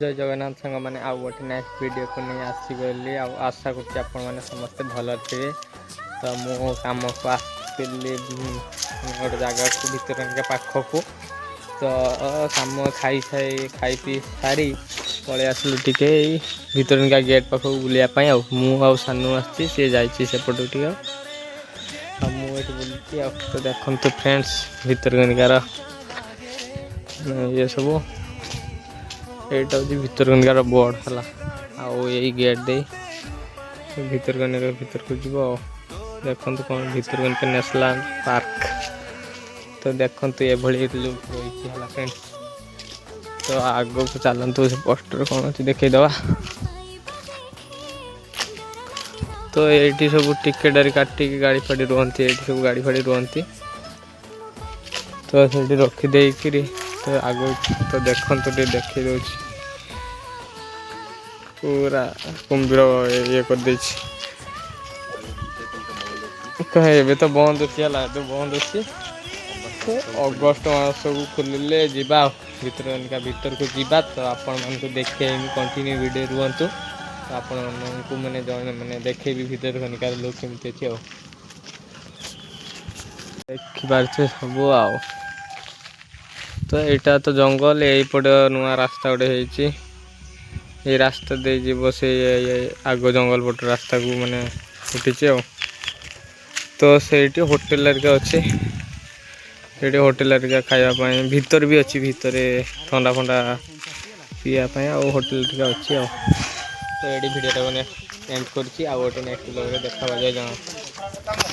जय जगन्नाथ सांग मैंने आउ गोटे नेक्स्ट वीडियो को नहीं आसीगली आशा कर समस्ते भल थे। तो मु कम को आसली गोटे जगह को भितर पाखक तो कम खाई पी सारी पलि आसलु टे भितर गेट पाख बुलायापाई मु सानू आसी सी जापट टे मुझे बुलती तो देखु फ्रेंड्स भितर ये सब एटा हूँ भितरकनिकार बोर्ड है आउ यही गेट दे भितरकनिका भीतर को जीव देखु कौन भितरकनिका नेशनल पार्क तो देखु ये लुक रही है फ्रेंड्स। तो आग को चलतु से पोस्टर कौन अच्छी देखईदवा तो ये सब टिकेट काटिक गाड़ी फाड़ी रुहती ये सब गाड़ी फाड़ी रुहती तो से रखिदे तो आग तो देखु देखी दे पूरा कुंभीर ये कर दे कहे तो बंद अच्छी है तो बंद अच्छी अगस्ट मास को खोलिले जीवा भीतर को जीवा तो आपण मन को देखे कंटिन्यू वीडियो रुहतु तो आपण को मैंने जन मैंने देखे भी भीतर कनिकार लोक केमती अच्छे देखिपारे सब आओ तो यहाँ तो जंगल यहीपटे नुआ रास्ता गोटे ये रास्ता दे जीव से आग जंगल पट रास्ता को मैंने उठी तो से होटेल अच्छे ये होटेल खावाई भीतर भी अच्छी भीतर ठंडा फंडा पीवाई होटेल अच्छी तो ये भिडियो मैंने एंड कर नेक्स्ट ब्लॉग देखा जाए जहाँ।